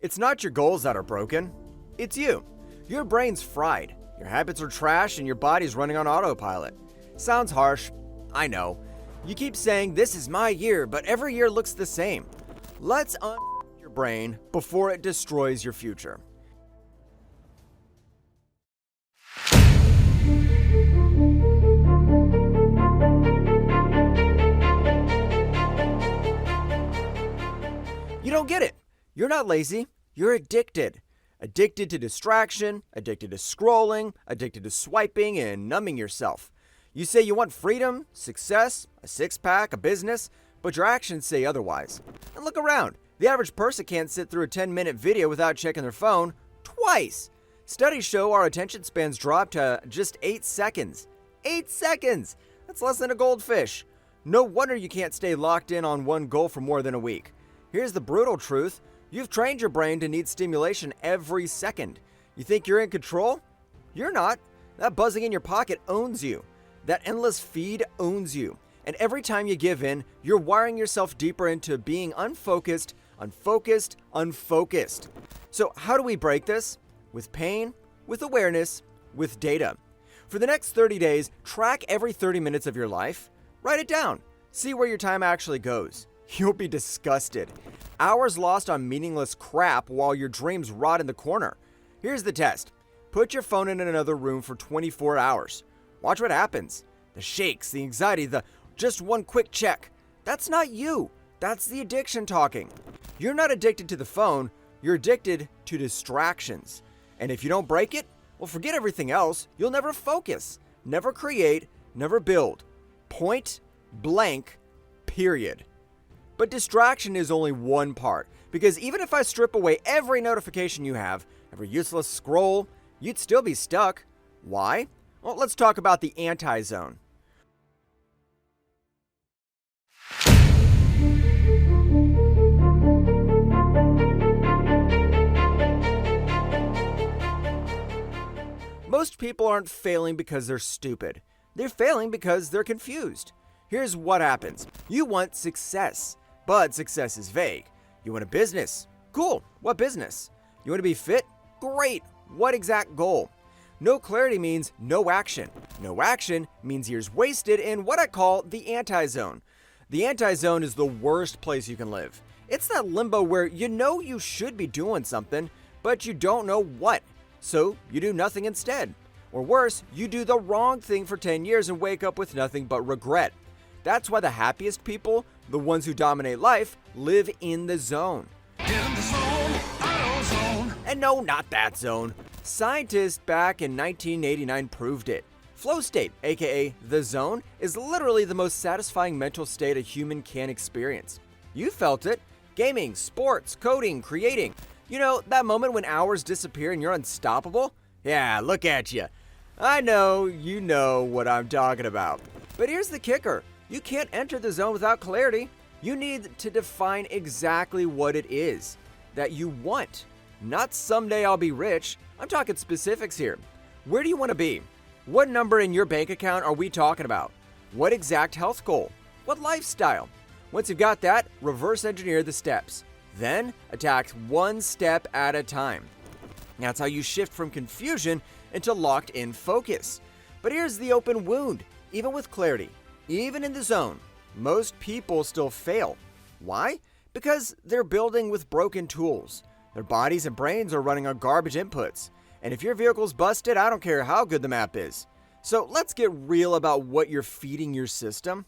It's not your goals that are broken. It's you. Your brain's fried. Your habits are trash and your body's running on autopilot. Sounds harsh. I know. You keep saying, this is my year, but every year looks the same. Let's your brain before it destroys your future. You don't get it. You're not lazy. You're addicted. Addicted to distraction, addicted to scrolling, addicted to swiping and numbing yourself. You say you want freedom, success, a six-pack, a business, but your actions say otherwise. And look around. The average person can't sit through a 10-minute video without checking their phone twice. Studies show our attention spans drop to just 8 seconds. 8 seconds! That's less than a goldfish. No wonder you can't stay locked in on one goal for more than a week. Here's the brutal truth. You've trained your brain to need stimulation every second. You think you're in control? You're not. That buzzing in your pocket owns you. That endless feed owns you. And every time you give in, you're wiring yourself deeper into being unfocused. So how do we break this? With pain, with awareness, with data. For the next 30 days, track every 30 minutes of your life. Write it down. See where your time actually goes. You'll be disgusted. Hours lost on meaningless crap while your dreams rot in the corner. Here's the test. Put your phone in another room for 24 hours. Watch what happens. The shakes, the anxiety, the just one quick check. That's not you. That's the addiction talking. You're not addicted to the phone. You're addicted to distractions. And if you don't break it, well, forget everything else. You'll never focus, never create, never build. Point blank, period. But distraction is only one part, because even if I strip away every notification you have, every useless scroll, you'd still be stuck. Why? Well, let's talk about the anti-zone. Most people aren't failing because they're stupid. They're failing because they're confused. Here's what happens. You want success. But success is vague. You want a business? Cool. What business? You want to be fit? Great. What exact goal? No clarity means no action. No action means years wasted in what I call the anti-zone. The anti-zone is the worst place you can live. It's that limbo where you know you should be doing something, but you don't know what. So you do nothing instead. Or worse, you do the wrong thing for 10 years and wake up with nothing but regret. That's why the happiest people, the ones who dominate life, live in the zone. In the zone, zone. And no, not that zone. Scientists back in 1989 proved it. Flow state, aka the zone, is literally the most satisfying mental state a human can experience. You felt it. Gaming, sports, coding, creating. You know, that moment when hours disappear and you're unstoppable? Yeah, look at you. I know you know what I'm talking about. But here's the kicker. You can't enter the zone without clarity. You need to define exactly what it is that you want. Not someday I'll be rich. I'm talking specifics here. Where do you want to be? What number in your bank account are we talking about? What exact health goal? What lifestyle? Once you've got that, reverse engineer the steps. Then attack one step at a time. That's how you shift from confusion into locked in focus. But here's the open wound. Even with clarity, even in the zone, most people still fail. Why? Because they're building with broken tools. Their bodies and brains are running on garbage inputs. And if your vehicle's busted, I don't care how good the map is. So let's get real about what you're feeding your system.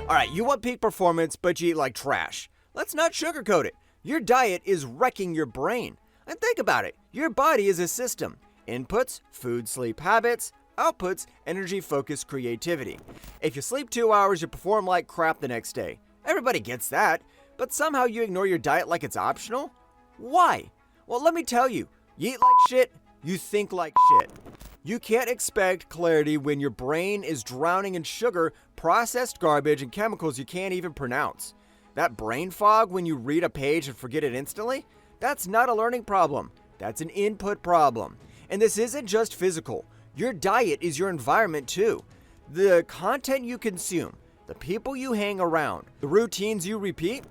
Alright, you want peak performance, but you eat like trash. Let's not sugarcoat it. Your diet is wrecking your brain. And think about it. Your body is a system. Inputs, food, sleep habits. Outputs, energy, focus, creativity. If you sleep 2 hours, you perform like crap the next day. Everybody gets that. But somehow you ignore your diet like it's optional? Why? Well, let me tell you. You eat like shit, you think like shit. You can't expect clarity when your brain is drowning in sugar, processed garbage, and chemicals you can't even pronounce. That brain fog when you read a page and forget it instantly? That's not a learning problem. That's an input problem. And this isn't just physical. Your diet is your environment too. The content you consume, the people you hang around, the routines you repeat.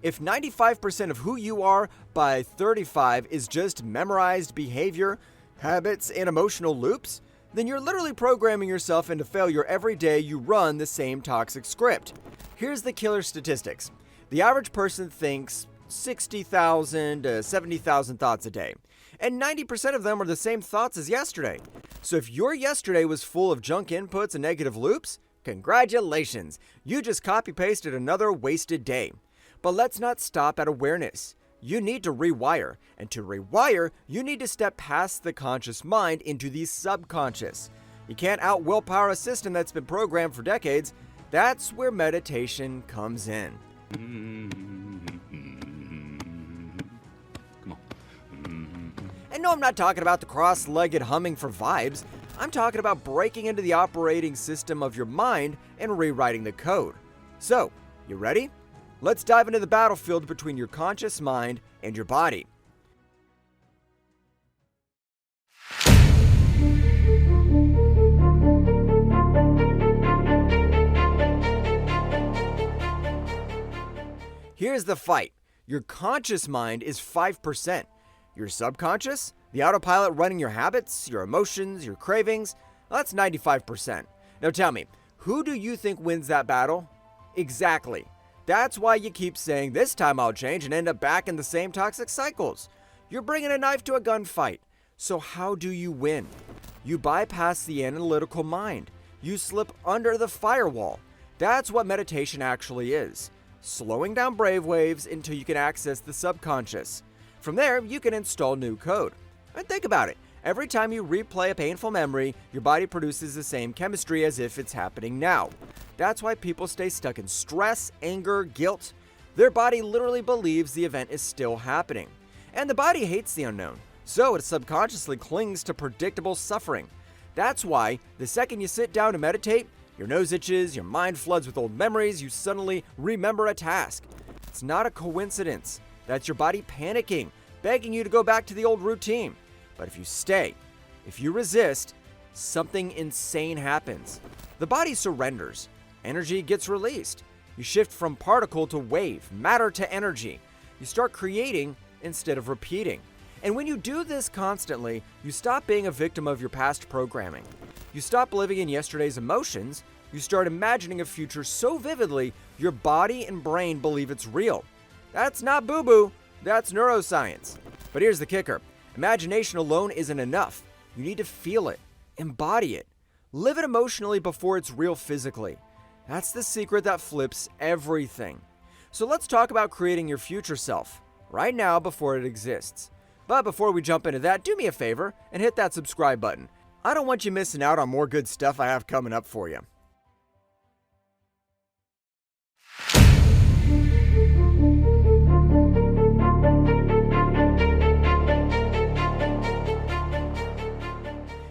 If 95% of who you are by 35 is just memorized behavior, habits, and emotional loops, then you're literally programming yourself into failure every day you run the same toxic script. Here's the killer statistics. The average person thinks 60,000 to 70,000 thoughts a day, and 90% of them are the same thoughts as yesterday. So if your yesterday was full of junk inputs and negative loops, congratulations, you just copy-pasted another wasted day. But let's not stop at awareness. You need to rewire, and to rewire, you need to step past the conscious mind into the subconscious. You can't out-willpower a system that's been programmed for decades. That's where meditation comes in. And no, I'm not talking about the cross-legged humming for vibes. I'm talking about breaking into the operating system of your mind and rewriting the code. So, you ready? Let's dive into the battlefield between your conscious mind and your body. Here's the fight. Your conscious mind is 5%. Your subconscious, the autopilot running your habits, your emotions, your cravings, that's 95%. Now tell me, who do you think wins that battle? Exactly. That's why you keep saying, this time I'll change, and end up back in the same toxic cycles. You're bringing a knife to a gunfight. So how do you win? You bypass the analytical mind. You slip under the firewall. That's what meditation actually is. Slowing down brainwaves until you can access the subconscious. From there, you can install new code. And think about it. Every time you replay a painful memory, your body produces the same chemistry as if it's happening now. That's why people stay stuck in stress, anger, guilt. Their body literally believes the event is still happening. And the body hates the unknown, so it subconsciously clings to predictable suffering. That's why, the second you sit down to meditate, your nose itches, your mind floods with old memories, you suddenly remember a task. It's not a coincidence. That's your body panicking, begging you to go back to the old routine. But if you stay, if you resist, something insane happens. The body surrenders. Energy gets released. You shift from particle to wave, matter to energy. You start creating instead of repeating. And when you do this constantly, you stop being a victim of your past programming. You stop living in yesterday's emotions. You start imagining a future so vividly, your body and brain believe it's real. That's not boo-boo, that's neuroscience. But here's the kicker. Imagination alone isn't enough. You need to feel it, embody it, live it emotionally before it's real physically. That's the secret that flips everything. So let's talk about creating your future self, right now before it exists. But before we jump into that, do me a favor and hit that subscribe button. I don't want you missing out on more good stuff I have coming up for you.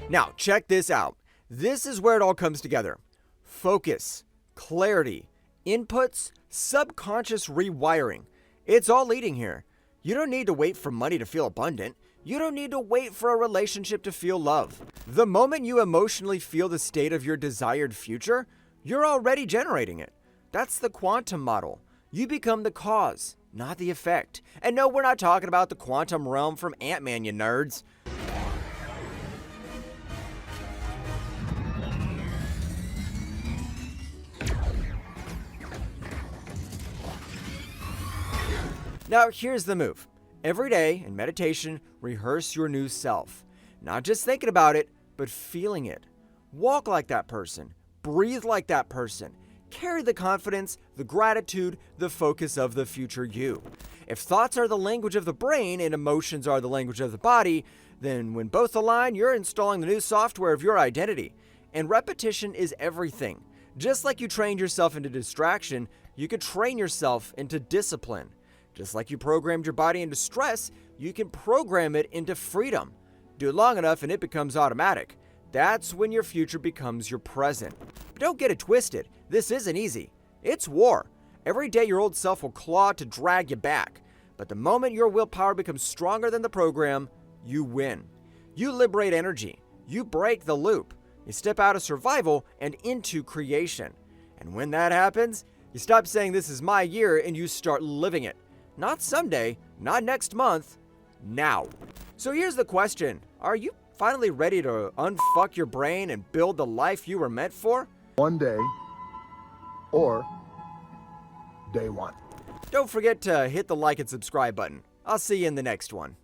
Now, check this out. This is where it all comes together. Focus, clarity, inputs, subconscious rewiring. It's all leading here. You don't need to wait for money to feel abundant. You don't need to wait for a relationship to feel love. The moment you emotionally feel the state of your desired future, you're already generating it. That's the quantum model. You become the cause, not the effect. And no, we're not talking about the quantum realm from Ant-Man, you nerds. Now, here's the move. Every day in meditation, rehearse your new self. Not just thinking about it, but feeling it. Walk like that person. Breathe like that person. Carry the confidence, the gratitude, the focus of the future you. If thoughts are the language of the brain and emotions are the language of the body, then when both align, you're installing the new software of your identity. And repetition is everything. Just like you trained yourself into distraction, you could train yourself into discipline. Just like you programmed your body into stress, you can program it into freedom. Do it long enough and it becomes automatic. That's when your future becomes your present. But don't get it twisted. This isn't easy. It's war. Every day your old self will claw to drag you back. But the moment your willpower becomes stronger than the program, you win. You liberate energy. You break the loop. You step out of survival and into creation. And when that happens, you stop saying this is my year and you start living it. Not someday, not next month, now. So here's the question. Are you finally ready to unfuck your brain and build the life you were meant for? One day or day one. Don't forget to hit the like and subscribe button. I'll see you in the next one.